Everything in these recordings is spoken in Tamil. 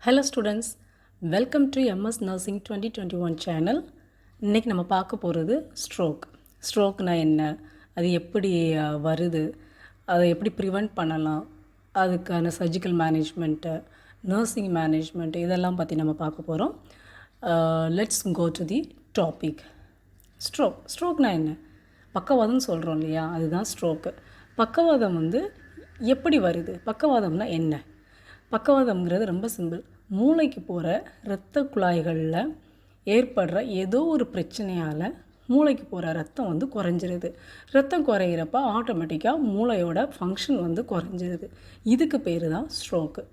Hello students, welcome to MS Nursing 2021 channel. இன்றைக்கி நம்ம பார்க்க போகிறது ஸ்ட்ரோக்னா என்ன, அது எப்படி வருது, அதை எப்படி ப்ரிவெண்ட் பண்ணலாம், அதுக்கான சர்ஜிக்கல் மேனேஜ்மெண்ட்டு, நர்சிங் மேனேஜ்மெண்ட் இதெல்லாம் பற்றி நம்ம பார்க்க போகிறோம். Let's go to the topic. ஸ்ட்ரோக்னா என்ன? பக்கவாதம்னு சொல்கிறோம் இல்லையா, அதுதான் ஸ்ட்ரோக்கு. பக்கவாதம் எப்படி வருது, பக்கவாதம்னா என்ன? பக்கவாதம்ங்கிறது ரொம்ப சிம்பிள். மூளைக்கு போகிற இரத்த குழாய்களில் ஏற்படுற ஏதோ ஒரு பிரச்சனையால் மூளைக்கு போகிற ரத்தம் குறைஞ்சிருது. ரத்தம் குறையிறப்ப ஆட்டோமேட்டிக்காக மூளையோட ஃபங்க்ஷன் குறைஞ்சிருது. இதுக்கு பேர் தான் ஸ்ட்ரோக்கு.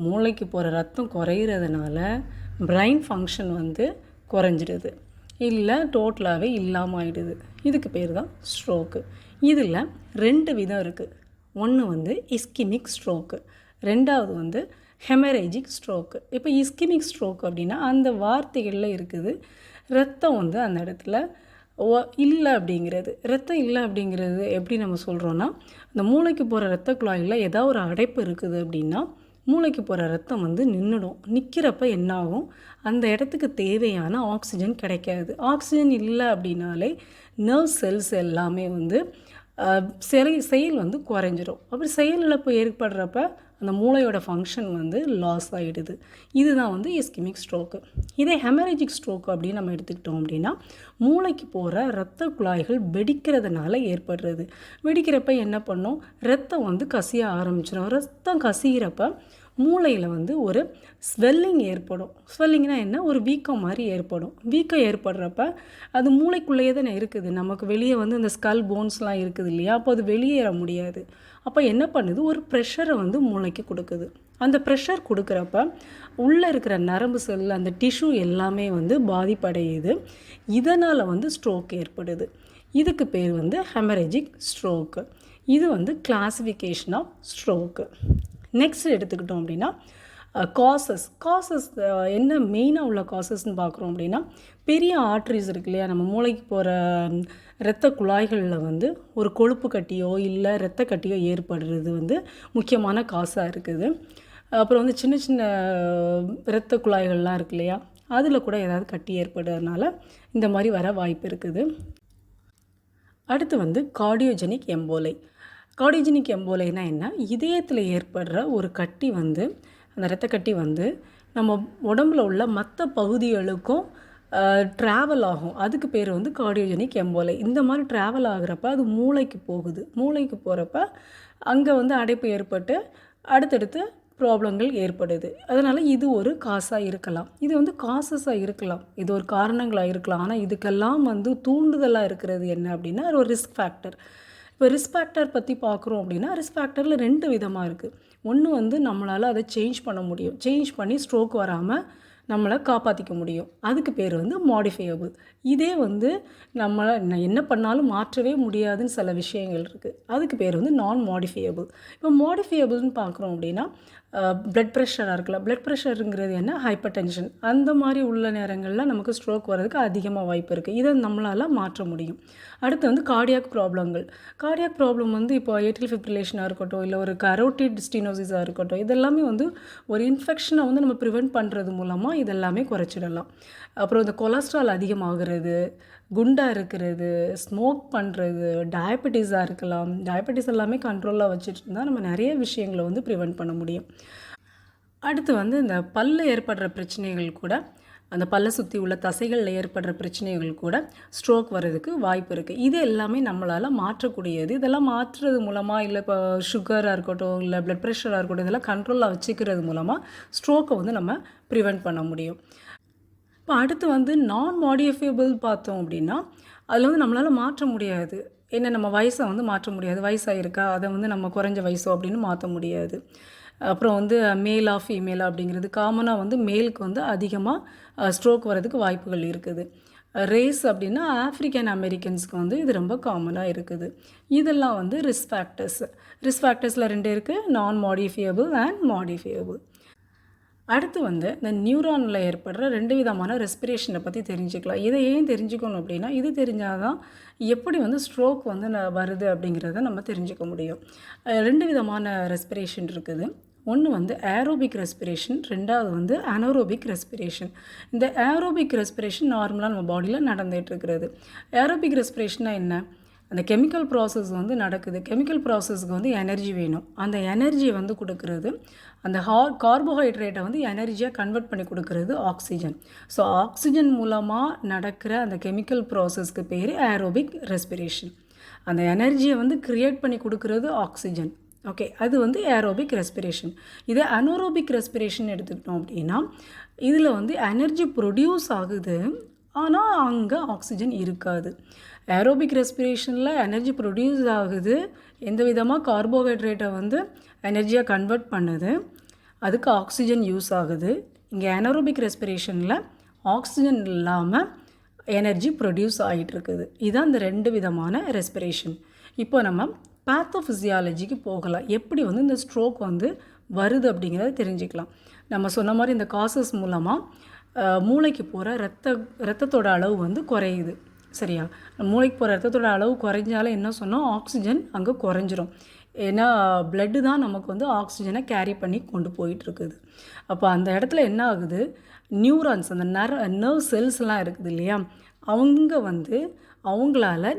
மூளைக்கு போகிற ரத்தம் குறையிறதுனால பிரெயின் ஃபங்க்ஷன் குறைஞ்சிடுது, இல்லை டோட்டலாகவே இல்லாமல் ஆகிடுது. இதுக்கு பேர் தான் ஸ்ட்ரோக்கு. இதில் 2 விதம் இருக்குது. ஒன்று இஸ்கிமிக் ஸ்ட்ரோக்கு, ரெண்டாவது ஹெமரேஜிக் ஸ்ட்ரோக்கு. இப்போ இஸ்கிமிக் ஸ்ட்ரோக் அப்படின்னா அந்த வார்த்தைகளில் இருக்குது ரத்தம் அந்த இடத்துல இல்லை அப்படிங்கிறது. ரத்தம் இல்லை அப்படிங்கிறது எப்படி நம்ம சொல்கிறோன்னா, அந்த மூளைக்கு போகிற இரத்த குழாயில் ஏதாவது ஒரு அடைப்பு இருக்குது அப்படின்னா மூளைக்கு போகிற ரத்தம் நின்றுடும். நிற்கிறப்ப என்னாகும், அந்த இடத்துக்கு தேவையான ஆக்சிஜன் கிடைக்காது. ஆக்சிஜன் இல்லை அப்படின்னாலே நர்வ் செல்ஸ் எல்லாமே செயல் குறைஞ்சிரும். அப்படி செயல் இழப்பு ஏற்படுறப்ப அந்த மூளையோட ஃபங்க்ஷன் லாஸ் ஆகிடுது. இதுதான் இஸ்கிமிக் ஸ்ட்ரோக்கு. இதே ஹெமரேஜிக் ஸ்ட்ரோக்கு அப்படின்னு நம்ம எடுத்துக்கிட்டோம் அப்படின்னா மூளைக்கு போகிற இரத்த குழாய்கள் வெடிக்கிறதுனால ஏற்படுறது. வெடிக்கிறப்ப என்ன பண்ணும், ரத்தம் கசிய ஆரம்பிச்சிடும். ரத்தம் கசிகிறப்ப மூளையில் ஒரு ஸ்வெல்லிங் ஏற்படும். ஸ்வெல்லிங்னா என்ன, ஒரு வீக்கம் மாதிரி ஏற்படும். வீக்கம் ஏற்படுறப்ப அது மூளைக்குள்ளேயே தானே இருக்குது, நமக்கு வெளியே அந்த ஸ்கல் போன்ஸ்லாம் இருக்குது இல்லையா, அப்போ அது வெளியேற முடியாது. அப்போ என்ன பண்ணுது, ஒரு ப்ரெஷரை மூளைக்கு கொடுக்குது. அந்த ப்ரெஷர் கொடுக்குறப்ப உள்ளே இருக்கிற நரம்பு செல், அந்த டிஷ்யூ எல்லாமே பாதிப்படையுது. இதனால் ஸ்ட்ரோக் ஏற்படுது. இதுக்கு பேர் ஹெமரேஜிக் ஸ்ட்ரோக்கு. இது கிளாசிஃபிகேஷன் ஆஃப் ஸ்ட்ரோக்கு. நெக்ஸ்ட் எடுத்துக்கிட்டோம் அப்படின்னா காசஸ் என்ன மெயினாக உள்ள காசஸ்ன்னு பார்க்குறோம் அப்படின்னா, பெரிய ஆர்ட்ரிஸ் இருக்கு இல்லையா, நம்ம மூளைக்கு போகிற இரத்த குழாய்களில் ஒரு கொழுப்பு கட்டியோ இல்லை இரத்த கட்டியோ ஏற்படுறது முக்கியமான காசாக இருக்குது. அப்புறம் சின்ன சின்ன இரத்த குழாய்கள்லாம் இருக்கு இல்லையா, அதில் கூட ஏதாவது கட்டி ஏற்படுறதுனால இந்த மாதிரி வர வாய்ப்பு இருக்குது. அடுத்து கார்டியோஜெனிக் எம்போலை. கார்டியோஜெனிக் எம்போலைனா என்ன, இதயத்தில் ஏற்படுற ஒரு கட்டி அந்த இரத்த கட்டி நம்ம உடம்புல உள்ள மற்ற பகுதிகளுக்கும் ட்ராவல் ஆகும். அதுக்கு பேர் கார்டியோஜெனிக் எம்போலை. இந்த மாதிரி ட்ராவல் ஆகிறப்ப அது மூளைக்கு போகுது. மூளைக்கு போகிறப்ப அங்கே அடைப்பு ஏற்பட்டு அடுத்தடுத்து ப்ராப்ளங்கள் ஏற்படுது. அதனால் இது ஒரு காசாக இருக்கலாம், இது காசஸாக இருக்கலாம், இது ஒரு காரணங்களாக இருக்கலாம். ஆனால் இதுக்கெல்லாம் தூண்டுதலாக இருக்கிறது என்ன அப்படின்னா ஒரு ரிஸ்க் ஃபேக்டர். இப்போ ரிஸ்க் ஃபேக்டர் பற்றி பார்க்குறோம் அப்படின்னா ரிஸ்க் ஃபேக்டரில் 2 விதமாக இருக்குது. ஒன்று நம்மளால் அதை சேஞ்ச் பண்ண முடியும், சேஞ்ச் பண்ணி ஸ்ட்ரோக் வராமல் நம்மளை காப்பாற்றிக்க முடியும். அதுக்கு பேர் மாடிஃபையபிள். இதே நம்மளை என்ன பண்ணாலும் மாற்றவே முடியாதுன்னு சில விஷயங்கள் இருக்குது. அதுக்கு பேர் நான் மாடிஃபையபிள். இப்போ மாடிஃபையபிள்னு பார்க்குறோம் அப்படின்னா ப்ளட் ப்ரெஷராக இருக்கலாம். ப்ளட் ப்ரெஷருங்கிறது என்ன, ஹைப்பர் டென்ஷன். அந்த மாதிரி உள்ள நேரங்களில் நமக்கு ஸ்ட்ரோக் வர்றதுக்கு அதிகமாக வாய்ப்பு இருக்குது. இதை நம்மளால் மாற்ற முடியும். அடுத்து கார்டியாக் ப்ராப்ளங்கள். கார்டியாக் ப்ராப்ளம் இப்போ ஏட்ரியல் ஃபிப்ரிலேஷனாக இருக்கட்டும், இல்லை ஒரு கரோட்டிட் ஸ்டீனோசிஸாக இருக்கட்டும், இதெல்லாமே ஒரு இன்ஃபெக்ஷனை நம்ம ப்ரிவெண்ட் பண்ணுறது மூலமாக இதெல்லாமே குறைச்சிடலாம். அப்புறம் இந்த கொலஸ்ட்ரால் அதிகமாகிறது, குண்டாக இருக்கிறது, ஸ்மோக் பண்ணுறது, டயபெட்டிஸாக இருக்கலாம். டயபெட்டிஸ் எல்லாமே கண்ட்ரோலாக வச்சுட்டு இருந்தால் நம்ம நிறைய விஷயங்களை ப்ரிவெண்ட் பண்ண முடியும். அடுத்து இந்த பல்ல ஏற்படுற பிரச்சனைகள் கூட, அந்த பல்லை சுற்றி உள்ள தசைகளில் ஏற்படுற பிரச்சனைகள் கூட ஸ்ட்ரோக் வர்றதுக்கு வாய்ப்பு இருக்குது. இது எல்லாமே நம்மளால் மாற்றக்கூடியது. இதெல்லாம் மாற்றுறது மூலமாக, இல்லை இப்போ சுகராக இருக்கட்டும், இல்லை ப்ளட் ப்ரெஷராக இருக்கட்டும், இதெல்லாம் கண்ட்ரோலாக வச்சுக்கிறது மூலமாக ஸ்ட்ரோக்கை நம்ம ப்ரிவெண்ட் பண்ண முடியும். இப்போ அடுத்து நான் மாடிஃபையபிள் பார்த்தோம் அப்படின்னா அதில் நம்மளால் மாற்ற முடியாது. என்ன, நம்ம வயசை மாற்ற முடியாது. வயசாக இருக்கா, அதை நம்ம குறைஞ்ச வயசோ அப்படின்னு மாற்ற முடியாது. அப்புறம் மேலா ஃபீமேலா அப்படிங்கிறது காமனாக மேலுக்கு அதிகமாக ஸ்ட்ரோக் வர்றதுக்கு வாய்ப்புகள் இருக்குது. ரேஸ் அப்படின்னா ஆஃப்ரிக்கன் அமெரிக்கன்ஸ்க்கு இது ரொம்ப காமனாக இருக்குது. இதெல்லாம் ரிஸ்க் ஃபேக்டர்ஸ். ரிஸ்க் ஃபேக்டர்ஸில் 2 இருக்குது, நான் மாடிஃபையபிள் அண்ட் மாடிஃபையபிள். அடுத்து இந்த நியூரானில் ஏற்படுற 2 விதமான ரெஸ்பிரேஷனை பற்றி தெரிஞ்சுக்கலாம். இதை ஏன் தெரிஞ்சுக்கணும் அப்படின்னா, இது தெரிஞ்சால் தான் எப்படி ஸ்ட்ரோக் வருது அப்படிங்கிறத நம்ம தெரிஞ்சுக்க முடியும். 2 விதமான ரெஸ்பிரேஷன் இருக்குது. ஒன்று வந்து ஏரோபிக் ரெஸ்பிரேஷன், ரெண்டாவது வந்து அனரோபிக் ரெஸ்பிரேஷன். இந்த ஏரோபிக் ரெஸ்பிரேஷன் நார்மலாக நம்ம பாடியில் நடந்துகிட்ருக்கிறது. ஏரோபிக் ரெஸ்பிரேஷனாக என்ன? அந்த கெமிக்கல் ப்ராசஸ் வந்து நடக்குது. கெமிக்கல் ப்ராசஸ்க்கு வந்து எனர்ஜி வேணும். அந்த எனர்ஜியை வந்து கொடுக்கறது, அந்த கார்போஹைட்ரேட்டை வந்து எனர்ஜியாக கன்வெர்ட் பண்ணி கொடுக்கறது ஆக்சிஜன். ஸோ ஆக்சிஜன் மூலமாக நடக்கிற அந்த கெமிக்கல் ப்ராசஸ்க்கு பேர் ஏரோபிக் ரெஸ்பிரேஷன். அந்த எனர்ஜியை வந்து க்ரியேட் பண்ணி கொடுக்கறது ஆக்சிஜன். ஓகே, அது வந்து ஏரோபிக் ரெஸ்பிரேஷன். இதே அனரோபிக் ரெஸ்பிரேஷன் எடுத்துக்கிட்டோம் அப்படின்னா, இதில் வந்து எனர்ஜி ப்ரொடியூஸ் ஆகுது, ஆனால் அங்கே ஆக்சிஜன் இருக்காது. ஏரோபிக் ரெஸ்பிரேஷனில் எனர்ஜி ப்ரொடியூஸ் ஆகுது, எந்த விதமாக கார்போஹைட்ரேட்டை வந்து எனர்ஜியாக கன்வெர்ட் பண்ணுது, அதுக்கு ஆக்சிஜன் யூஸ் ஆகுது. இங்கே அனரோபிக் ரெஸ்பிரேஷனில் ஆக்சிஜன் இல்லாமல் எனர்ஜி ப்ரொடியூஸ் ஆகிட்டுருக்குது. இதுதான் இந்த 2 விதமான ரெஸ்பிரேஷன். இப்போ நம்ம பேத்தோஃபிசியாலஜிக்கு போகலாம். எப்படி வந்து இந்த ஸ்ட்ரோக் வந்து வருது அப்படிங்கிறத தெரிஞ்சுக்கலாம். நம்ம சொன்ன மாதிரி இந்த காசஸ் மூலமாக மூளைக்கு போகிற ரத்தத்தோட அளவு வந்து குறையுது. சரியா? மூளைக்கு போகிற ரத்தத்தோட அளவு குறைஞ்சாலும் என்ன சொன்னோம், ஆக்சிஜன் அங்கே குறைஞ்சிரும். ஏன்னா பிளட்டு தான் நமக்கு வந்து ஆக்சிஜனை கேரி பண்ணி கொண்டு போயிட்டுருக்குது. அப்போ அந்த இடத்துல என்ன ஆகுது, நியூரான்ஸ், அந்த நர்வ் செல்ஸ்லாம் இருக்குது இல்லையா, அவங்க வந்து அவங்களால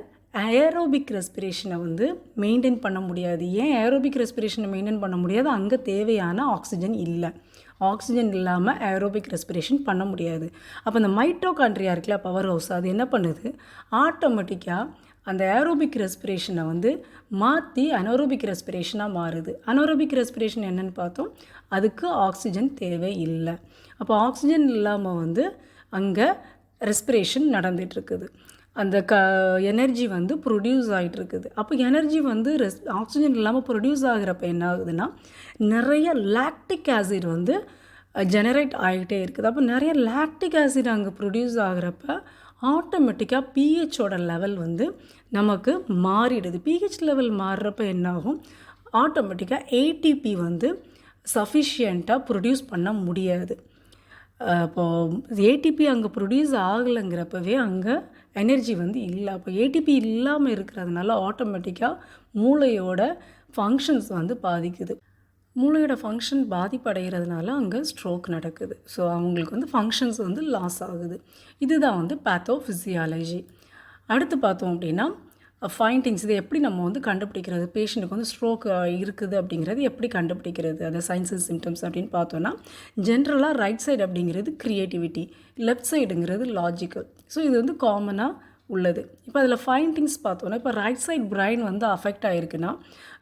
ஏரோபிக் ரெஸ்பிரேஷனை வந்து மெயின்டைன் பண்ண முடியாது. ஏன் ஏரோபிக் ரெஸ்பிரேஷனை மெயின்டைன் பண்ண முடியாது? அங்கே தேவையான ஆக்சிஜன் இல்லை. ஆக்சிஜன் இல்லாமல் ஏரோபிக் ரெஸ்பிரேஷன் பண்ண முடியாது. அப்போ அந்த மைட்டோகாண்ட்ரியா இருக்குல்ல, பவர் ஹவுஸ், அது என்ன பண்ணுது, ஆட்டோமேட்டிக்காக அந்த ஏரோபிக் ரெஸ்பிரேஷனை வந்து மாற்றி அனரோபிக் ரெஸ்பிரேஷனாக மாறுது. அனரோபிக் ரெஸ்பிரேஷன் என்னென்னு பார்த்தோம், அதுக்கு ஆக்சிஜன் தேவை இல்லை. அப்போ ஆக்சிஜன் இல்லாமல் வந்து அங்கே ரெஸ்பிரேஷன் நடந்துகிட்ருக்குது. அந்த எனர்ஜி வந்து ப்ரொடியூஸ் ஆகிட்டுருக்குது. அப்போ எனர்ஜி வந்து ஆக்சிஜன் இல்லாமல் ப்ரொடியூஸ் ஆகிறப்ப என்ன ஆகுதுன்னா, நிறைய லாக்டிக் ஆசிட் வந்து ஜெனரேட் ஆகிட்டே இருக்குது. அப்போ நிறைய லாக்டிக் ஆசிட் அங்கே ப்ரொடியூஸ் ஆகிறப்ப ஆட்டோமேட்டிக்காக பிஹெச்சோட லெவல் வந்து நமக்கு மாறிடுது. பிஹெச் லெவல் மாறுறப்ப என்னாகும், ஆட்டோமேட்டிக்காக ஏடிபி வந்து சஃபிஷியண்ட்டாக ப்ரொடியூஸ் பண்ண முடியாது. அப்போது ஏடிபி அங்கே ப்ரொடியூஸ் ஆகலைங்கிறப்பவே அங்கே எனர்ஜி வந்து இல்லை. அப்போ ஏடிபி இல்லாமல் இருக்கிறதுனால ஆட்டோமேட்டிக்காக மூளையோட ஃபங்க்ஷன்ஸ் வந்து பாதிக்குது. மூளையோட ஃபங்க்ஷன் பாதிப்படைகிறதுனால அங்கே ஸ்ட்ரோக் நடக்குது. ஸோ அவங்களுக்கு வந்து ஃபங்க்ஷன்ஸ் வந்து லாஸ் ஆகுது. இதுதான் வந்து பேத்தோஃபிசியாலஜி. அடுத்து பார்த்தோம் அப்படின்னா ஃபைண்டிங்ஸ். இதை எப்படி நம்ம வந்து கண்டுபிடிக்கிறது, பேஷண்ட்டுக்கு வந்து ஸ்ட்ரோக் இருக்குது அப்படிங்கிறது எப்படி கண்டுபிடிக்கிறது, அதை சைன்ஸ் அண்ட் சிம்டம்ஸ் அப்படின்னு பார்த்தோன்னா, ஜென்ரலாக ரைட் சைடு அப்படிங்கிறது க்ரியேட்டிவிட்டி, லெஃப்ட் சைடுங்கிறது லாஜிக்கல். ஸோ இது வந்து காமனாக உள்ளது. இப்போ அதில் ஃபைண்டிங்ஸ் பார்த்தோன்னா, இப்போ ரைட் சைடு பிரைன் வந்து அஃபெக்ட் ஆகிருக்குன்னா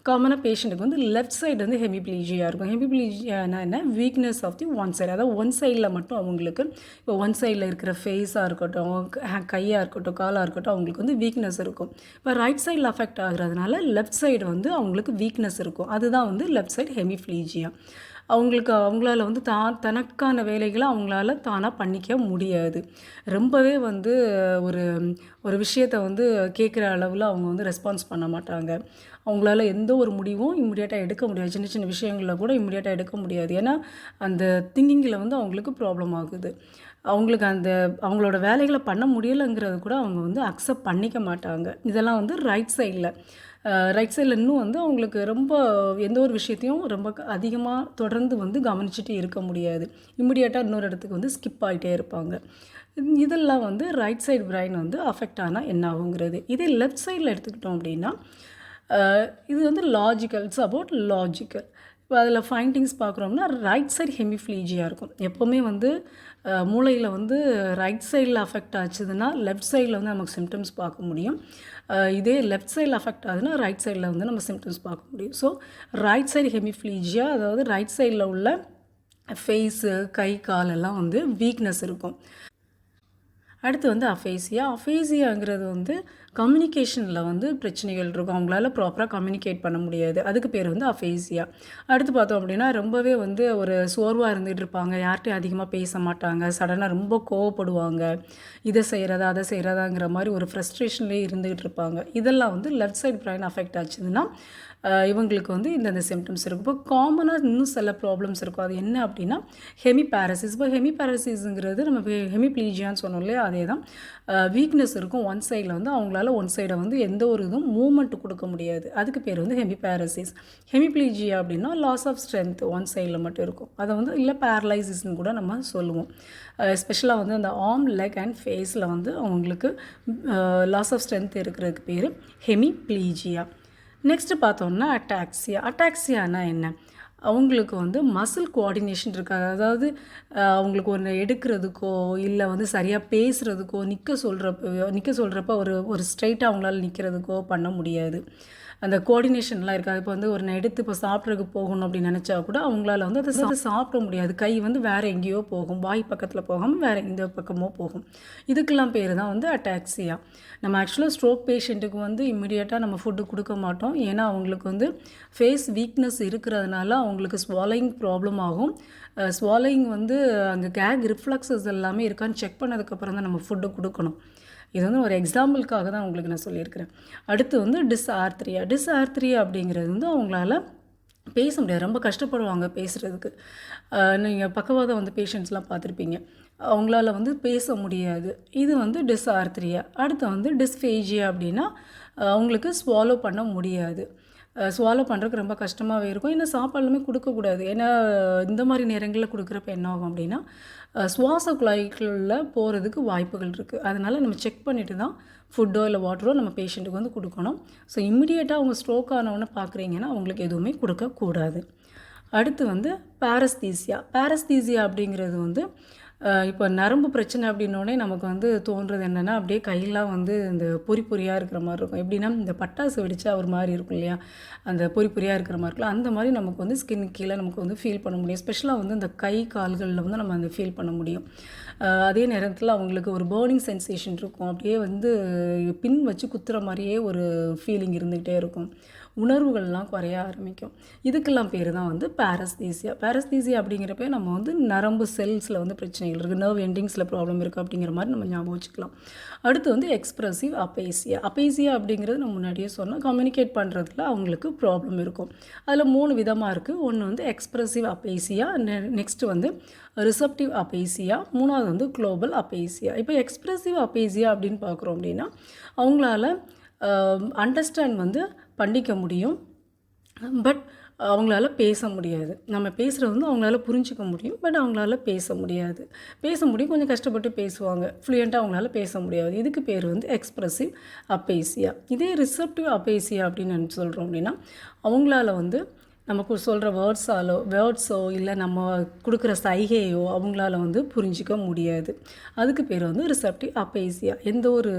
காமனாக பேஷண்ட்டுக்கு வந்து லெஃப்ட் சைடு வந்து ஹெமிப்ளீஜியாக இருக்கும். ஹெமிப்ளீஜியானா என்ன, weakness of the one side. அதாவது ஒன் சைடில் மட்டும் அவங்களுக்கு, இப்போ ஒன் சைடில் இருக்கிற ஃபேஸாக இருக்கட்டும், கையாக இருக்கட்டும், காலாக இருக்கட்டும், அவங்களுக்கு வந்து வீக்னஸ் இருக்கும். இப்போ ரைட் சைடில் அஃபெக்ட் ஆகுறதுனால லெஃப்ட் சைடு வந்து அவங்களுக்கு வீக்னஸ் இருக்கும். அதுதான் வந்து லெஃப்ட் சைடு ஹெமிப்ளீஜியா. அவங்களால வந்து தனக்கான வேலைகளை அவங்களால தானாக பண்ணிக்க முடியாது. ரொம்பவே வந்து ஒரு விஷயத்தை வந்து கேட்குற அளவில் அவங்க வந்து ரெஸ்பான்ஸ் பண்ண மாட்டாங்க. அவங்களால எந்த ஒரு முடிவும் இம்மிடியேட்டாக எடுக்க முடியாது. சின்ன சின்ன விஷயங்களில் கூட இம்மிடியேட்டாக எடுக்க முடியாது. ஏன்னா அந்த திங்கிங்கில் வந்து அவங்களுக்கு ப்ராப்ளம் ஆகுது. அவங்களுக்கு அவங்களோட வேலைகளை பண்ண முடியலைங்கிறது கூட அவங்க வந்து அக்செப்ட் பண்ணிக்க மாட்டாங்க. இதெல்லாம் வந்து ரைட் சைடில் இன்னும் வந்து அவங்களுக்கு ரொம்ப எந்த ஒரு விஷயத்தையும் ரொம்ப அதிகமாக தொடர்ந்து வந்து கவனிச்சுட்டு இருக்க முடியாது. இம்மிடியேட்டாக இன்னொரு இடத்துக்கு வந்து ஸ்கிப் ஆகிட்டே இருப்பாங்க. இதெல்லாம் வந்து ரைட் சைடு பிரைன் வந்து அஃபெக்ட் ஆனால் என்ன ஆகுங்கிறது. இதே லெஃப்ட் சைடில் எடுத்துக்கிட்டோம் அப்படின்னா இது வந்து லாஜிக்கல். It's about logical. இப்போ அதில் ஃபைண்டிங்ஸ் பார்க்குறோம்னா ரைட் சைடு ஹெமிப்ளீஜியாக இருக்கும். எப்போவுமே வந்து மூளையில் வந்து ரைட் சைடில் அஃபெக்ட் ஆச்சுதுன்னா லெஃப்ட் சைடில் வந்து நமக்கு சிம்டம்ஸ் பார்க்க முடியும். இதே லெஃப்ட் சைடில் அஃபெக்ட் ஆகுதுன்னா ரைட் சைடில் வந்து நம்ம சிம்டம்ஸ் பார்க்க முடியும். ஸோ ரைட் சைடு ஹெமிப்ளீஜியா, அதாவது ரைட் சைடில் உள்ள ஃபேஸு, கை, காலெல்லாம் வந்து வீக்னஸ் இருக்கும். அடுத்து வந்து அஃபேசியாங்கிறது வந்து கம்யூனிகேஷனில் வந்து பிரச்சனைகள் இருக்கும். அவங்களால ப்ராப்பராக கம்யூனிகேட் பண்ண முடியாது. அதுக்கு பேர் வந்து அஃபேசியா. அடுத்து பார்த்தோம் அப்படின்னா ரொம்பவே வந்து ஒரு சோர்வாக இருந்துகிட்டு இருப்பாங்க. யார்கிட்டையும் அதிகமாக பேச மாட்டாங்க. சடனாக ரொம்ப கோவப்படுவாங்க. இதை செய்கிறதா அதை செய்கிறதாங்கிற மாதிரி ஒரு ஃப்ரஸ்ட்ரேஷன்லேயே இருந்துகிட்டு இருப்பாங்க. இதெல்லாம் வந்து லெஃப்ட் சைடு பிரைன் அஃபெக்ட் ஆச்சுதுன்னா இவங்களுக்கு வந்து இந்த சிம்டம்ஸ் இருக்கும். இப்போ காமனாக இன்னும் சில ப்ராப்ளம்ஸ் இருக்கும். அது என்ன அப்படின்னா ஹெமிபேரசிஸ். இப்போ ஹெமிபேரசிஸுங்கிறது நம்ம ஹெமிப்ளீஜியான்னு சொன்னோம் இல்லையா, அதே தான். வீக்னஸ் இருக்கும் ஒன் சைடில் வந்து அவங்களால அவங்களால ஒன் சைடை வந்து எந்த ஒரு இதுவும் மூமெண்ட் கொடுக்க முடியாது. அதுக்கு பேர் வந்து ஹெமிபேரசிஸ். ஹெமிப்ளீஜியா அப்படின்னா லாஸ் ஆஃப் ஸ்ட்ரென்த் ஒன் சைடில் மட்டும் இருக்கும். அதை வந்து இல்லை பேரலைசிஸ்ன்னு கூட நம்ம சொல்லுவோம். எஸ்பெஷலாக வந்து அந்த ஆர்ம், லெக் அண்ட் ஃபேஸில் வந்து அவங்களுக்கு லாஸ் ஆஃப் ஸ்ட்ரென்த் இருக்கிறதுக்கு பேர் ஹெமிப்ளீஜியா. நெக்ஸ்ட்டு பார்த்தோம்னா அட்டாக்சியா. அட்டாக்சியானா என்ன? அவங்களுக்கு வந்து மசில் கோஆர்டினேஷன் இருக்காது. அதாவது அவங்களுக்கு ஒன்று எடுக்கிறதுக்கோ இல்லை வந்து சரியாக பேசுகிறதுக்கோ நிற்க சொல்கிறப்ப ஒரு ஸ்ட்ரைட்டாக அவங்களால நிற்கிறதுக்கோ பண்ண முடியாது. அந்த கோஆர்டினேஷன்லாம் இருக்காது. இப்போ வந்து ஒரு எடுத்து இப்போ சாப்பிட்றதுக்கு போகணும் அப்படின்னு நினச்சா கூட அவங்களால வந்து அதை சாப்பிட முடியாது. கை வந்து வேறு எங்கேயோ போகும், வாய் பக்கத்தில் போகாமல் வேறு எந்த பக்கமோ போகும். இதுக்கெல்லாம் பேர் தான் வந்து அட்டாக்சியா. நம்ம ஆக்சுவலாக ஸ்ட்ரோக் பேஷண்ட்டுக்கு வந்து இம்மிடியேட்டாக நம்ம ஃபுட்டு கொடுக்க மாட்டோம். ஏன்னா அவங்களுக்கு வந்து ஃபேஸ் வீக்னஸ் இருக்கிறதுனால அவங்களுக்கு ஸ்வாலோயிங் ப்ராப்ளம் ஆகும். ஸ்வாலோயிங் வந்து அங்கே கேக் ரிஃப்ளக்ஸஸ் எல்லாமே இருக்கான்னு செக் பண்ணதுக்கப்புறம் தான் நம்ம ஃபுட்டு கொடுக்கணும். இது வந்து ஒரு எக்ஸாம்பிளுக்காக தான் உங்களுக்கு நான் சொல்லியிருக்கிறேன். அடுத்து வந்து டிஸ்ஆர்த்ரியா அப்படிங்கிறது வந்து அவங்களால பேச முடியாது. ரொம்ப கஷ்டப்படுவாங்க பேசுகிறதுக்கு. நீங்கள் பக்கவாதம் வந்து பேஷண்ட்ஸ்லாம் பார்த்துருப்பீங்க. அவங்களால வந்து பேச முடியாது. இது வந்து டிஸ்ஆர்த்ரியா. அடுத்து வந்து டிஸ்ஃபேஜியா அப்படின்னா அவங்களுக்கு ஸ்வாலோ பண்ண முடியாது. ஸ்வாலோ பண்ணுறதுக்கு ரொம்ப கஷ்டமாகவே இருக்கும். ஏன்னா சாப்பாடுலாமே கொடுக்கக்கூடாது. ஏன்னா இந்த மாதிரி நேரங்களில் கொடுக்குறப்ப என்ன ஆகும் அப்படின்னா சுவாச குழாய்களில் போகிறதுக்கு வாய்ப்புகள் இருக்குது. அதனால் நம்ம செக் பண்ணிவிட்டு தான் ஃபுட்டோ இல்லை வாட்டரோ நம்ம பேஷண்ட்டுக்கு வந்து கொடுக்கணும். ஸோ இம்மிடியேட்டாக அவங்க ஸ்ட்ரோக் ஆனவொன்னே பார்க்குறீங்கன்னா அவங்களுக்கு எதுவுமே கொடுக்கக்கூடாது. அடுத்து வந்து பேரஸ்தீசியா அப்படிங்கிறது வந்து இப்போ நரம்பு பிரச்சனை அப்படின்னோடனே நமக்கு வந்து தோன்றது என்னென்னா அப்படியே கையெல்லாம் வந்து இந்த பொறியாக இருக்கிற மாதிரி இருக்கும். எப்படின்னா இந்த பட்டாசு வெடித்தா ஒரு மாதிரி இருக்கும் இல்லையா, அந்த பொறியாக இருக்கிற மாதிரி இருக்கலாம். அந்த மாதிரி நமக்கு வந்து ஸ்கின் கீழே நமக்கு வந்து ஃபீல் பண்ண முடியும். ஸ்பெஷலாக வந்து இந்த கை கால்களில் வந்து நம்ம அந்த ஃபீல் பண்ண முடியும். அதே நேரத்தில் அவங்களுக்கு ஒரு பேர்னிங் சென்சேஷன் இருக்கும். அப்படியே வந்து பின் வச்சு குத்துற மாதிரியே ஒரு ஃபீலிங் இருந்துகிட்டே இருக்கும். உணர்வுகள்லாம் குறைய ஆரம்பிக்கும். இதுக்கெல்லாம் பேர் தான் வந்து பேரஸ்தீசியா அப்படிங்கிறப்ப நம்ம வந்து நரம்பு செல்ஸில் வந்து பிரச்சனைகள் இருக்குது, நர்வ் எண்டிங்ஸில் ப்ராப்ளம் இருக்குது அப்படிங்கிற மாதிரி நம்ம ஞாபகம் வச்சுக்கலாம். அடுத்து வந்து எக்ஸ்ப்ரெசிவ் அப்பேசியா அப்படிங்கிறது நம்ம முன்னாடியே சொன்னோம், கம்யூனிகேட் பண்ணுறதுல அவங்களுக்கு ப்ராப்ளம் இருக்கும். அதில் 3 விதமாக இருக்குது. ஒன்று வந்து எக்ஸ்ப்ரெசிவ் அப்பேசியா, நெக்ஸ்ட்டு வந்து ரிசப்டிவ் அப்பேசியா, 3வது வந்து குளோபல் அப்பேசியா. இப்போ எக்ஸ்ப்ரெசிவ் அப்பேசியா அப்படின்னு பார்க்குறோம் அப்படின்னா அவங்களால அண்டர்ஸ்டாண்ட் வந்து பண்ணிக்க முடியும், பட் அவங்களால பேச முடியாது. நம்ம பேசுகிறது வந்து அவங்களால புரிஞ்சிக்க முடியும், பட் அவங்களால பேச முடியாது. பேச முடியும், கொஞ்சம் கஷ்டப்பட்டு பேசுவாங்க, ஃப்ளூயண்ட்டாக அவங்களால பேச முடியாது. இதுக்கு பேர் வந்து எக்ஸ்ப்ரெசிவ் அப்பேசியா. இதே ரிசப்டிவ் அப்பேசியா அப்படின்னு சொல்கிறோம் அப்படின்னா அவங்களால வந்து நமக்கு சொல்கிற வேர்ட்ஸோ இல்லை நம்ம கொடுக்குற சைகையோ அவங்களால வந்து புரிஞ்சிக்க முடியாது. அதுக்கு பேர் வந்து ரிசப்டிவ் அப்பேசியா. எந்த ஒரு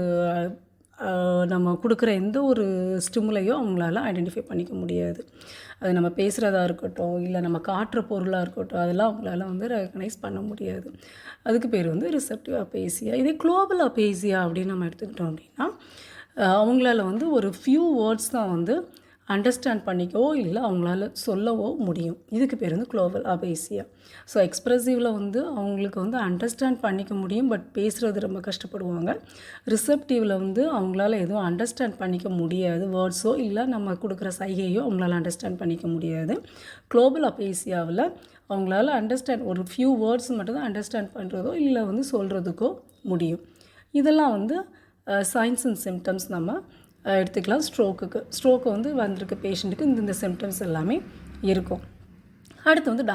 நம்ம கொடுக்குற எந்த ஒரு ஸ்டிமுலையோ அவங்களால ஐடென்டிஃபை பண்ணிக்க முடியாது. அது நம்ம பேசுகிறதா இருக்கட்டும் இல்லை நம்ம காட்டுற பொருளாக இருக்கட்டும், அதெல்லாம் அவங்களால வந்து ரெகனைஸ் பண்ண முடியாது. அதுக்கு பேர் வந்து ரிசப்டிவ் அப்பேசியா. இதே குளோபல் அப்பேசியா அப்படின்னு நம்ம எடுத்துக்கிட்டோம் அப்படின்னா அவங்களால வந்து ஒரு ஃபியூ வேர்ட்ஸ் தான் வந்து அண்டர்ஸ்டாண்ட் பண்ணிக்கவோ இல்லை அவங்களால சொல்லவோ முடியும். இதுக்கு பேர் வந்து குளோபல் அப்பேசியா. ஸோ எக்ஸ்ப்ரெசிவில் வந்து அவங்களுக்கு வந்து அண்டர்ஸ்டாண்ட் பண்ணிக்க முடியும், பட் பேசுகிறது ரொம்ப கஷ்டப்படுவாங்க. ரிசப்டிவில் வந்து அவங்களால எதுவும் அண்டர்ஸ்டாண்ட் பண்ணிக்க முடியாது, வேர்ட்ஸோ இல்லை நம்ம கொடுக்குற சைகையோ அவங்களால அண்டர்ஸ்டாண்ட் பண்ணிக்க முடியாது. குளோபல் அப்பேசியாவில் அவங்களால அண்டர்ஸ்டாண்ட் ஒரு ஃபியூ வேர்ட்ஸ் மட்டும்தான் அண்டர்ஸ்டாண்ட் பண்ணுறதோ இல்லை வந்து சொல்கிறதுக்கோ முடியும். இதெல்லாம் வந்து சைன்ஸ் அண்ட் சிம்டம்ஸ் நம்ம எடுத்துக்கலாம். ஸ்ட்ரோக்கு வந்து வந்திருக்க பேஷண்ட்டுக்கு இந்த சிம்டம்ஸ் எல்லாமே இருக்கும். அடுத்து வந்து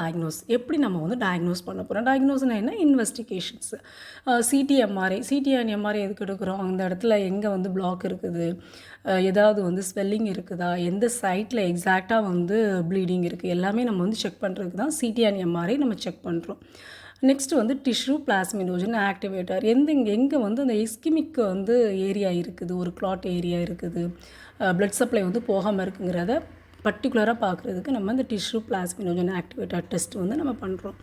எப்படி நம்ம வந்து டயக்னோஸ் பண்ண போகிறோம்? டயக்னோஸ்னால் என்ன? இன்வெஸ்டிகேஷன்ஸ். சிடி அண்ட் எம்ஆர்ஐ எதுக்கு எடுக்கிறோம்? அந்த இடத்துல எங்கே வந்து பிளாக் இருக்குது, ஏதாவது வந்து ஸ்வெல்லிங் இருக்குதா, எந்த சைட்டில் எக்ஸாக்டாக வந்து ப்ளீடிங் இருக்குது, எல்லாமே நம்ம வந்து செக் பண்ணுறதுக்கு தான் சிடி அண்ட் எம்ஆர்ஐ நம்ம செக் பண்ணுறோம். நெக்ஸ்ட்டு வந்து டிஷ்யூ பிளாஸ்மிடோஜன் ஆக்டிவேட்டர். எங்கே வந்து அந்த இஸ்கிமிக் வந்து ஏரியா இருக்குது, ஒரு கிளாட் ஏரியா இருக்குது, பிளட் சப்ளை வந்து போகாமல் இருக்குங்கிறத பர்டிகுலராக பார்க்குறதுக்கு நம்ம இந்த டிஷ்யூ பிளாஸ்மிடோஜன் ஆக்டிவேட்டர் டெஸ்ட் வந்து நம்ம பண்ணுறோம்.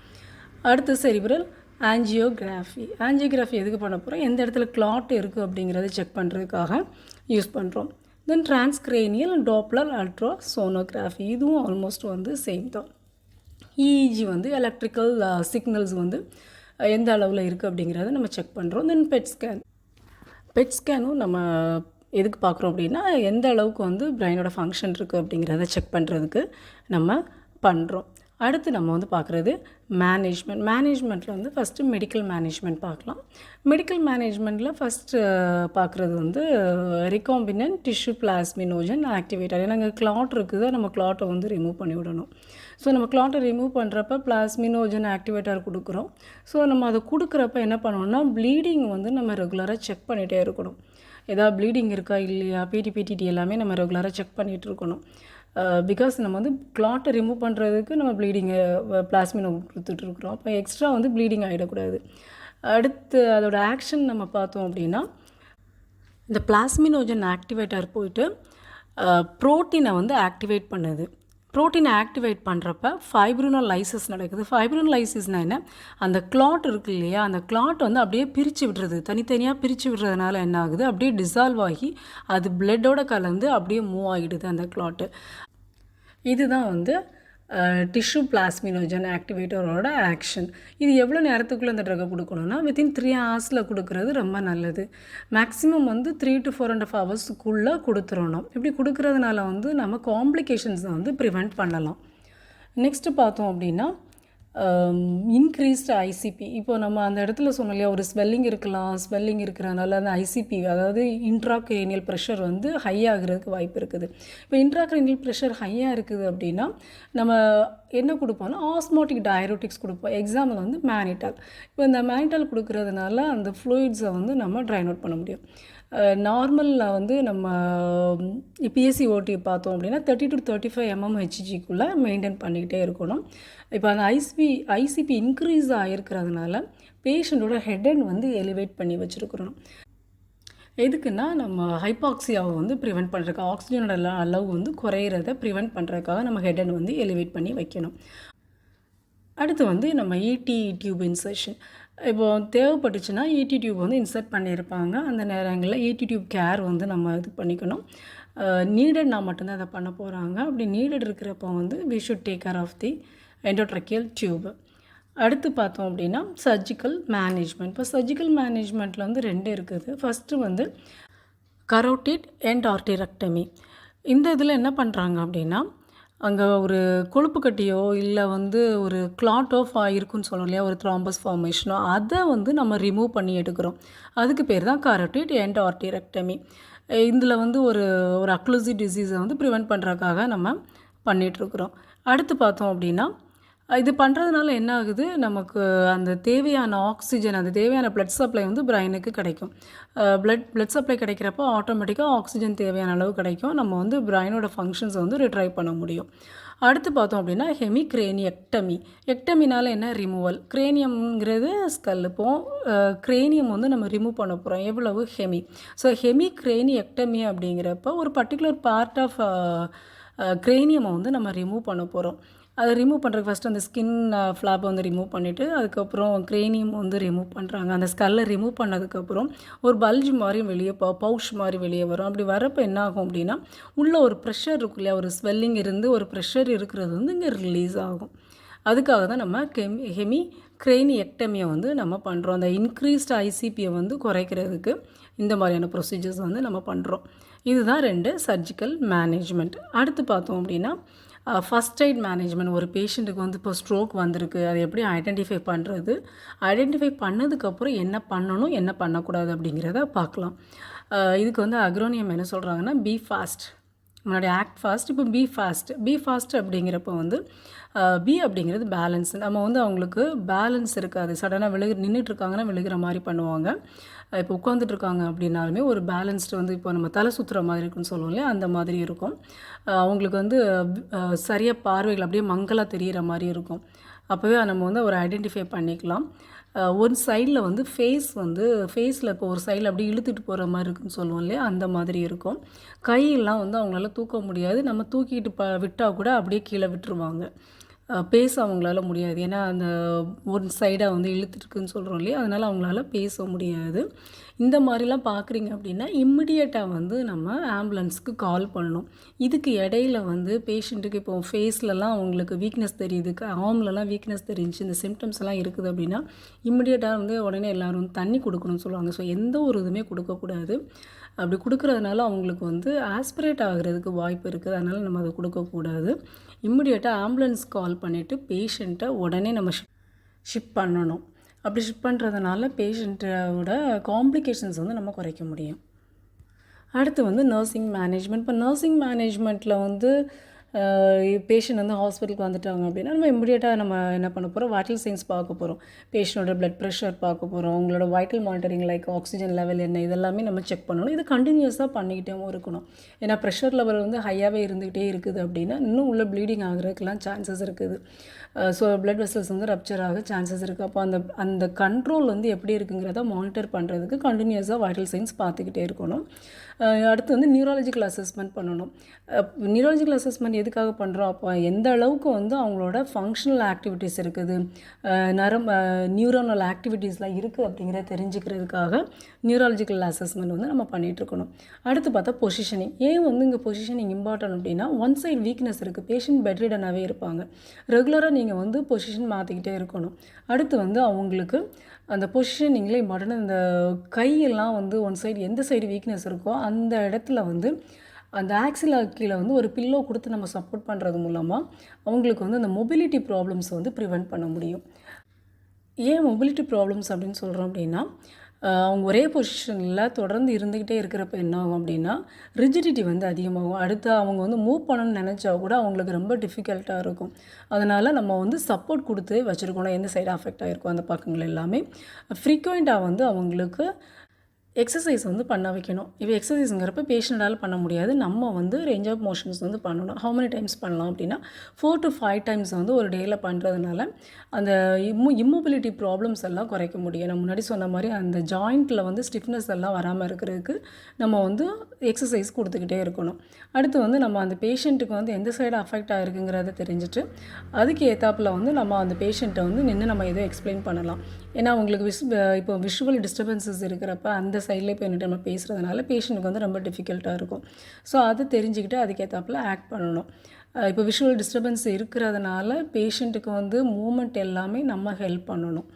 அடுத்து செரிப்ரல் ஆஞ்சியோகிராஃபி எதுக்கு பண்ண போகிறோம்? எந்த இடத்துல கிளாட் இருக்குது அப்படிங்கிறத செக் பண்ணுறதுக்காக யூஸ் பண்ணுறோம். தென் டிரான்ஸ்கிரேனியல் டாப்ளர் அல்ட்ரா சோனோகிராஃபி, இதுவும் ஆல்மோஸ்ட் வந்து சேம் தான். இஇஜி வந்து எலக்ட்ரிக்கல் சிக்னல்ஸ் வந்து எந்த அளவில் இருக்குது அப்படிங்கிறத நம்ம செக் பண்ணுறோம். தென் பெட் ஸ்கேனும் நம்ம எதுக்கு பார்க்குறோம் அப்படின்னா எந்த அளவுக்கு வந்து பிரெயினோட ஃபங்க்ஷன் இருக்குது அப்படிங்கிறத செக் பண்ணுறதுக்கு நம்ம பண்ணுறோம். அடுத்து நம்ம வந்து பார்க்குறது மேனேஜ்மெண்ட்டில் வந்து ஃபஸ்ட்டு மெடிக்கல் மேனேஜ்மெண்ட் பார்க்கலாம். மெடிக்கல் மேனேஜ்மெண்ட்டில் ஃபஸ்ட்டு பார்க்குறது வந்து ரிகாம்பினன்ட் டிஷ்யூ பிளாஸ்மினோஜன் ஆக்டிவேட்டர். ஏன்னா அங்கே கிளாட் இருக்குது, நம்ம கிளாட்டை வந்து ரிமூவ் பண்ணி விடணும். ஸோ நம்ம கிளாட்டை ரிமூவ் பண்ணுறப்ப பிளாஸ்மினோஜன் ஆக்டிவேட்டர் கொடுக்குறோம். ஸோ நம்ம அதை கொடுக்குறப்ப என்ன பண்ணணும்னா ப்ளீடிங் வந்து நம்ம ரெகுலராக செக் பண்ணிகிட்டே இருக்கணும். ஏதாவது ப்ளீடிங் இருக்கா இல்லையா, பிடிடி எல்லாமே நம்ம ரெகுலராக செக் பண்ணிகிட்டு இருக்கணும். பிகாஸ் நம்ம வந்து கிளாட்டை ரிமூவ் பண்ணுறதுக்கு நம்ம ப்ளீடிங்கை பிளாஸ்மினோ கொடுத்துட்ருக்குறோம். அப்போ எக்ஸ்ட்ரா வந்து ப்ளீடிங் ஆகிடக்கூடாது. அடுத்து அதோட ஆக்ஷன் நம்ம பார்த்தோம் அப்படின்னா, இந்த பிளாஸ்மினோஜன் ஆக்டிவேட்டர் போயிட்டு ப்ரோட்டீனை வந்து ஆக்டிவேட் பண்ணுது. ப்ரோட்டீனை ஆக்டிவேட் பண்ணுறப்ப ஃபைப்ரினோலைசிஸ் நடக்குது. ஃபைப்ரினோலைசிஸ்னால் என்ன, அந்த கிளாட் இருக்குது இல்லையா, அந்த கிளாட் வந்து அப்படியே பிரித்து விடுறது, தனித்தனியாக பிரித்து விடுறதுனால என்ன ஆகுது, அப்படியே டிசால்வ் ஆகி அது பிளட்டோட கலந்து அப்படியே மூவ் ஆகிடுது அந்த கிளாட்டு. இதுதான் வந்து டிஷ்யூ பிளாஸ்மினோஜன் ஆக்டிவேட்டரோட ஆக்ஷன். இது எவ்வளோ நேரத்துக்குள்ளே அந்த ட்ரக்கை கொடுக்கணுன்னா வித்தின் 3 ஹவர்ஸில் கொடுக்குறது ரொம்ப நல்லது. மேக்ஸிமம் வந்து 3 to 4.5 ஹவர்ஸுக்குள்ளே கொடுத்துடணும். இப்படி கொடுக்குறதுனால வந்து நம்ம காம்ப்ளிகேஷன்ஸை வந்து ப்ரிவெண்ட் பண்ணலாம். நெக்ஸ்ட்டு பார்த்தோம் அப்படின்னா இன்க்ரீஸ்டு ஐசிபி. இப்போது நம்ம அந்த இடத்துல சொன்னோம் இல்லையா, ஒரு ஸ்வெல்லிங் இருக்கிறனால அந்த ஐசிபி, அதாவது இன்ட்ராக்ரேனியல் ப்ரெஷர் வந்து ஹை ஆகிறதுக்கு வாய்ப்பு இருக்குது. இப்போ இன்ட்ராக்ரேனியல் ப்ரெஷர் ஹையாக இருக்குது அப்படின்னா நம்ம என்ன கொடுப்போம்னா ஆஸ்மோட்டிக் டயரோட்டிக்ஸ் கொடுப்போம். எக்ஸாம்பிள் வந்து மேனிட்டால். இப்போ இந்த மேனிட்டால் கொடுக்கறதுனால அந்த ஃப்ளூயிட்ஸை வந்து நம்ம ட்ரைன் அவுட் பண்ண முடியும். நார்மலில் வந்து நம்ம பிஎஸ்சி ஓடி பார்த்தோம் அப்படின்னா 30 to 35 mmHgக்குள்ளே மெயின்டைன் பண்ணிக்கிட்டே இருக்கணும். இப்போ அந்த ஐசிபி இன்க்ரீஸ் ஆகிருக்கிறதுனால பேஷண்ட்டோட ஹெட் அண்ட் வந்து எலிவேட் பண்ணி வச்சுருக்குறோம். எதுக்குன்னா நம்ம ஹைபாக்சியாவை வந்து ப்ரிவெண்ட் பண்ணுறதுக்கு, ஆக்சிஜனோட அளவு வந்து குறையிறத ப்ரிவெண்ட் பண்ணுறதுக்காக நம்ம ஹெட் அண்ட் வந்து எலிவேட் பண்ணி வைக்கணும். அடுத்து வந்து நம்ம இடி டியூப் இன்சர்ஷன். இப்போது தேவைப்பட்டுச்சுன்னா இடி டியூப் வந்து இன்சர்ட் பண்ணியிருப்பாங்க. அந்த நேரங்களில் இடி டியூப் கேர் வந்து நம்ம இது பண்ணிக்கணும். நீடட்னா மட்டும்தான் அதை பண்ண போகிறாங்க. அப்படி நீடட் இருக்கிறப்போ வந்து we should take care of the endotracheal tube. அடுத்து பார்த்தோம் அப்படின்னா சர்ஜிக்கல் மேனேஜ்மெண்ட். இப்போ சர்ஜிக்கல் மேனேஜ்மெண்ட்டில் வந்து 2 இருக்குது. ஃபஸ்ட்டு வந்து கரோட்டிட் எண்டார்டிரெக்டமி. இந்த இதில் என்ன பண்ணுறாங்க அப்படின்னா, அங்கே ஒரு கொழுப்பு கட்டியோ இல்லை வந்து ஒரு கிளாட் ஆஃப் ஆகிருக்குன்னு சொல்லணும் இல்லையா, ஒரு த்ராம்பஸ் ஃபார்மேஷனோ, அதை வந்து நம்ம ரிமூவ் பண்ணி எடுக்கிறோம். அதுக்கு பேர் தான் கரோட்டிட் எண்டார்டிரெக்டமி. இதில் வந்து ஒரு அக்ளூசிவ் டிசீஸை வந்து ப்ரிவெண்ட் பண்ணுறதுக்காக நம்ம பண்ணிகிட்ருக்குறோம். அடுத்து பார்த்தோம் அப்படின்னா இது பண்ணுறதுனால என்ன ஆகுது, நமக்கு அந்த தேவையான ஆக்சிஜன், அந்த தேவையான பிளட் சப்ளை வந்து பிரைனுக்கு கிடைக்கும். பிளட் சப்ளை கிடைக்கிறப்போ ஆட்டோமேட்டிக்காக ஆக்சிஜன் தேவையான அளவு கிடைக்கும். நம்ம வந்து பிரைனோட ஃபங்க்ஷன்ஸை வந்து ரிட்ரைவ் பண்ண முடியும். அடுத்து பார்த்தோம் அப்படின்னா ஹெமிக்ரேனியெக்டமி. எக்டமினால் என்ன, ரிமூவல். கிரேனியம்ங்கிறது ஸ்கல். இப்போது கிரேனியம் வந்து நம்ம ரிமூவ் பண்ண போகிறோம். எவ்வளவு, ஹெமி. ஸோ ஹெமிக்ரேனியெக்டமி அப்படிங்கிறப்ப ஒரு பர்டிகுலர் பார்ட் ஆஃப் கிரேனியமை வந்து நம்ம ரிமூவ் பண்ண போகிறோம். அதை ரிமூவ் பண்ணுறதுக்கு ஃபஸ்ட்டு அந்த ஸ்கின் ஃப்ளாப்பை வந்து ரிமூவ் பண்ணிவிட்டு அதுக்கப்புறம் கிரேனியம் வந்து ரிமூவ் பண்ணுறாங்க. அந்த ஸ்கல்லை ரிமூவ் பண்ணதுக்கப்புறம் ஒரு பல்ஜ் மாதிரி வெளியே பவுச் மாதிரி வெளியே வரும். அப்படி வரப்போ என்ன ஆகும் அப்படின்னா, உள்ளே ஒரு ப்ரெஷர் இருக்கும் இல்லையா, ஒரு ஸ்வெல்லிங் இருந்து ஒரு ப்ரெஷர் இருக்கிறது வந்து இங்கே ரிலீஸ் ஆகும். அதுக்காக தான் நம்ம ஹெமிக்ரேனியெக்டமியை வந்து நம்ம பண்ணுறோம். அந்த இன்க்ரீஸ்டு ஐசிபியை வந்து குறைக்கிறதுக்கு இந்த மாதிரியான ப்ரொசீஜர்ஸ் வந்து நம்ம பண்ணுறோம். இதுதான் 2 சர்ஜிக்கல் மேனேஜ்மெண்ட். அடுத்து பார்த்தோம் அப்படின்னா ஃபஸ்ட் எய்ட் மேனேஜ்மெண்ட். ஒரு பேஷண்ட்டுக்கு வந்து இப்போ ஸ்ட்ரோக் வந்திருக்கு, அதை எப்படி ஐடென்டிஃபை பண்ணுறது, ஐடென்டிஃபை பண்ணதுக்கப்புறம் என்ன பண்ணணும் என்ன பண்ணக்கூடாது அப்படிங்கிறத பார்க்கலாம். இதுக்கு வந்து அக்ரோனியம் என்ன சொல்கிறாங்கன்னா பி ஃபாஸ்ட். முன்னாடி ஆக்ட் ஃபாஸ்ட், இப்போ பி ஃபாஸ்ட் அப்படிங்கிறப்ப வந்து பி அப்படிங்கிறது பேலன்ஸ். நம்ம வந்து அவங்களுக்கு பேலன்ஸ் இருக்காது, சடனாக நின்றுட்டுருக்காங்கன்னா விழுகிற மாதிரி பண்ணுவாங்க. இப்போ உட்காந்துட்ருக்காங்க அப்படின்னாலுமே ஒரு பேலன்ஸ்டு வந்து இப்போ நம்ம தலை சுற்றுற மாதிரி இருக்குன்னு சொல்லுவோம் இல்லையா, அந்த மாதிரி இருக்கும். அவங்களுக்கு வந்து சரியாக பார்வைகள் அப்படியே மங்கலாக தெரிகிற மாதிரி இருக்கும். அப்போவே நம்ம வந்து ஒரு ஐடென்டிஃபை பண்ணிக்கலாம். ஒரு சைடில் வந்து ஃபேஸில் இப்போ ஒரு சைடில் அப்படியே இழுத்துட்டு போகிற மாதிரி இருக்குன்னு சொல்லுவோம் இல்லையா, அந்த மாதிரி இருக்கும். கையெல்லாம் வந்து அவங்களால தூக்க முடியாது. நம்ம தூக்கிட்டு விட்டால் கூட அப்படியே கீழே விட்டுருவாங்க. பேச அவங்களால முடியாது. ஏன்னா அந்த ஒரு சைடாக வந்து இழுத்துட்டுருக்குன்னு சொல்கிறோம் இல்லையா, அதனால் அவங்களால பேச முடியாது. இந்த மாதிரிலாம் பார்க்குறீங்க அப்படின்னா இம்மிடியேட்டாக வந்து நம்ம ஆம்புலன்ஸுக்கு கால் பண்ணணும். இதுக்கு இடையில வந்து பேஷண்ட்டுக்கு இப்போ ஃபேஸ்லலாம் அவங்களுக்கு வீக்னஸ் தெரியுது, ஆர்ம்லலாம் வீக்னஸ் தெரிஞ்சு இந்த சிம்டம்ஸ் எல்லாம் இருக்குது அப்படின்னா இம்மிடியேட்டாக வந்து உடனே எல்லோரும் தண்ணி கொடுக்கணும்னு சொல்லுவாங்க. ஸோ எந்த ஒரு இதுவுமே கொடுக்கக்கூடாது. அப்படி கொடுக்குறதுனால அவங்களுக்கு வந்து ஆஸ்பிரேட் ஆகிறதுக்கு வாய்ப்பு இருக்குது. அதனால் நம்ம அதை கொடுக்கக்கூடாது. இம்மிடியேட்டாக ஆம்புலன்ஸ் கால் பண்ணிவிட்டு பேஷண்ட்டை உடனே நம்ம ஷிஃப்ட் பண்ணணும். அப்படி ஷிஃப்ட் பண்ணுறதுனால பேஷண்ட்டோட காம்ப்ளிகேஷன்ஸ் வந்து நம்ம குறைக்க முடியும். அடுத்து வந்து நர்சிங் மேனேஜ்மெண்ட். இப்போ நர்சிங் மேனேஜ்மெண்ட்டில் வந்து பேஷண்ட் வந்து ஹாஸ்பிட்டலுக்கு வந்துட்டாங்க அப்படின்னா நம்ம இம்மிடியேட்டாக நம்ம என்ன பண்ண போகிறோம், வைட்டல் சைன்ஸ் பார்க்க போகிறோம். பேஷண்ட்டோட பிளட் ப்ரெஷர் பார்க்க போகிறோம். அவங்களோட vital monitoring like oxygen level என்ன, இதெல்லாமே நம்ம செக் பண்ணணும். இது கண்டினியூஸாக பண்ணிக்கிட்டேவும் இருக்கணும். ஏன்னா ப்ரெஷர் லெவல் வந்து ஹையாகவே இருந்துகிட்டே இருக்குது அப்படின்னா இன்னும் உள்ள ப்ளீடிங் ஆகிறதுக்கெலாம் சான்சஸ் இருக்குது. ஸோ பிளட் வெசல்ஸ் வந்து ரப்ச்சர் ஆக சான்சஸ் இருக்குது. அப்போ அந்த கண்ட்ரோல் வந்து எப்படி இருக்குங்கிறத மானிட்டர் பண்ணுறதுக்கு கண்டினியூஸாக வைட்டல் சைன்ஸ் பார்த்துக்கிட்டே இருக்கணும். அடுத்து வந்து நியூராலஜிக்கல் அசஸ்மெண்ட் பண்ணணும். நியூராலஜிக்கல் அசஸ்மெண்ட் எதுக்காக பண்ணுறோம், அப்போ எந்த அளவுக்கு வந்து அவங்களோட ஃபங்க்ஷனல் ஆக்டிவிட்டீஸ் இருக்குது, நியூரோனல் ஆக்டிவிட்டீஸ்லாம் இருக்குது அப்படிங்கிறத தெரிஞ்சுக்கிறதுக்காக நியூராலஜிக்கல் அசஸ்மெண்ட் வந்து நம்ம பண்ணிகிட்ருக்கணும். அடுத்து பார்த்தா பொசிஷனிங். ஏன் வந்து இங்கே பொசிஷனிங் இம்பார்ட்டன்ட் அப்படின்னா, ஒன் சைடு வீக்னஸ் இருக்குது, பேஷண்ட் பெட்ரிடனாகவே இருப்பாங்க. ரெகுலராக நீங்கள் வந்து பொசிஷன் மாற்றிக்கிட்டே இருக்கணும். அடுத்து வந்து அவங்களுக்கு அந்த பொசிஷனிங்கில் இம்பார்ட்டன்ட், அந்த கையெல்லாம் வந்து ஒன் சைடு எந்த சைடு வீக்னஸ் இருக்கோ அந்த இடத்துல வந்து அந்த ஆக்சிலா கீழே வந்து ஒரு பில்லோ கொடுத்து நம்ம சப்போர்ட் பண்ணுறது மூலமாக அவங்களுக்கு வந்து அந்த மொபிலிட்டி ப்ராப்ளம்ஸை வந்து ப்ரிவெண்ட் பண்ண முடியும். ஏன் மொபிலிட்டி ப்ராப்ளம்ஸ் அப்படின்னு சொல்கிறோம் அப்படின்னா, அவங்க ஒரே பொசிஷனில் தொடர்ந்து இருந்துக்கிட்டே இருக்கிறப்ப என்ன ஆகும் அப்படின்னா, ரிஜிடிட்டி வந்து அதிகமாகும். அடுத்து அவங்க வந்து மூவ் பண்ணணும்னு நினச்சா கூட அவங்களுக்கு ரொம்ப டிஃபிகல்ட்டாக இருக்கும். அதனால் நம்ம வந்து சப்போர்ட் கொடுத்து வச்சுருக்கணும். எந்த சைடு அஃபெக்ட் ஆகிருக்கும் அந்த பக்கங்கள் எல்லாமே ஃப்ரீக்வெண்ட்டாக வந்து அவங்களுக்கு எக்ஸசைஸ் வந்து பண்ண வைக்கணும். இப்போ எக்ஸசைஸுங்கிறப்ப பேஷண்ட்டால் பண்ண முடியாது. நம்ம வந்து ரேஞ்ச் ஆஃப் மோஷன்ஸ் வந்து பண்ணணும். ஹவு மெனி டைம்ஸ் பண்ணலாம் அப்படின்னா 4 to 5 டைம்ஸ் வந்து ஒரு டேயில் பண்ணுறதுனால அந்த இம்மொபிலிட்டி ப்ராப்ளம்ஸ் எல்லாம் குறைக்க முடியும். நான் முன்னாடி சொன்ன மாதிரி அந்த ஜாயிண்ட்டில் வந்து ஸ்டிஃப்னஸ் எல்லாம் வராமல் இருக்கிறதுக்கு நம்ம வந்து எக்ஸசைஸ் கொடுத்துக்கிட்டே இருக்கணும். அடுத்து வந்து நம்ம அந்த பேஷண்ட்டுக்கு வந்து எந்த சைடு அஃபெக்ட் ஆகிருக்குங்கிறத தெரிஞ்சுட்டு அதுக்கு ஏற்றாப்பில் வந்து நம்ம அந்த பேஷண்ட்டை வந்து நின்று நம்ம எதோ எக்ஸ்பிளைன் பண்ணலாம். ஏன்னா அவங்களுக்கு இப்போ விஷுவல் டிஸ்டர்பன்சஸ் இருக்கிறப்ப அந்த சைடில் இப்போ என்ன நம்ம பேசுகிறதுனால பேஷண்ட்டுக்கு வந்து ரொம்ப டிஃபிகல்ட்டாக இருக்கும். ஸோ அதை தெரிஞ்சுக்கிட்டு அதுக்கேற்றாப்பில் ஆக்ட் பண்ணணும். இப்போ விஷுவல் டிஸ்டர்பன்ஸ் இருக்கிறதுனால பேஷண்ட்டுக்கு வந்து மூமெண்ட் எல்லாமே நம்ம ஹெல்ப் பண்ணணும்.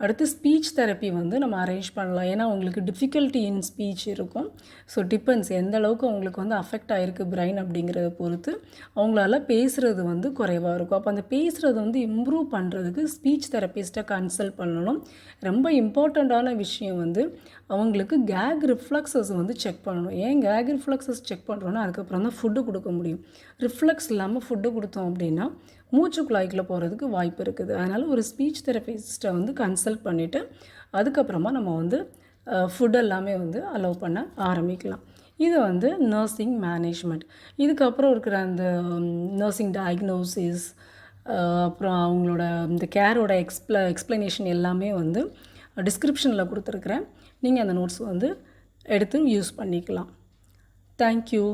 அடுத்து ஸ்பீச் தெரப்பி வந்து நம்ம அரேஞ்ச் பண்ணலாம். ஏன்னா அவங்களுக்கு டிஃபிகல்ட்டி இன் ஸ்பீச் இருக்கும். ஸோ டிபெண்ட்ஸ் எந்த அளவுக்கு அவங்களுக்கு வந்து அஃபெக்ட் ஆகிருக்கு பிரெயின் அப்படிங்கிறத பொறுத்து அவங்களால பேசுகிறது வந்து குறைவாக இருக்கும். அப்போ அந்த பேசுகிறது வந்து இம்ப்ரூவ் பண்ணுறதுக்கு ஸ்பீச் தெரப்பிஸ்ட்டை கன்சல்ட் பண்ணணும். ரொம்ப இம்பார்ட்டண்ட்டான விஷயம் வந்து அவங்களுக்கு கேக் ரிஃப்ளக்ஸஸ் வந்து செக் பண்ணணும். ஏன் கேக் ரிஃப்ளக்ஸஸ் செக் பண்ணுறோன்னா அதுக்கப்புறம் தான் ஃபுட்டு கொடுக்க முடியும். ரிஃப்ளக்ஸ் இல்லாமல் ஃபுட்டு கொடுத்தோம் அப்படின்னா மூச்சு குழாய்க்குள்ளே போகிறதுக்கு வாய்ப்பு இருக்குது. அதனால் ஒரு ஸ்பீச் தெரபிஸ்ட்டை வந்து கன்சல்ட் பண்ணிவிட்டு அதுக்கப்புறமா நம்ம வந்து ஃபுட் எல்லாமே வந்து அலோவ் பண்ண ஆரம்பிக்கலாம். இது வந்து நர்சிங் மேனேஜ்மெண்ட். இதுக்கப்புறம் இருக்கிற அந்த நர்சிங் டயக்னோசிஸ் அப்புறம் அவங்களோட இந்த கேரோட எக்ஸ்ப்ளனேஷன் எல்லாமே வந்து டிஸ்கிரிப்ஷனில் கொடுத்துருக்குறேன். நீங்கள் அந்த நோட்ஸ் வந்து எடுத்து யூஸ் பண்ணிக்கலாம். தேங்க்யூ.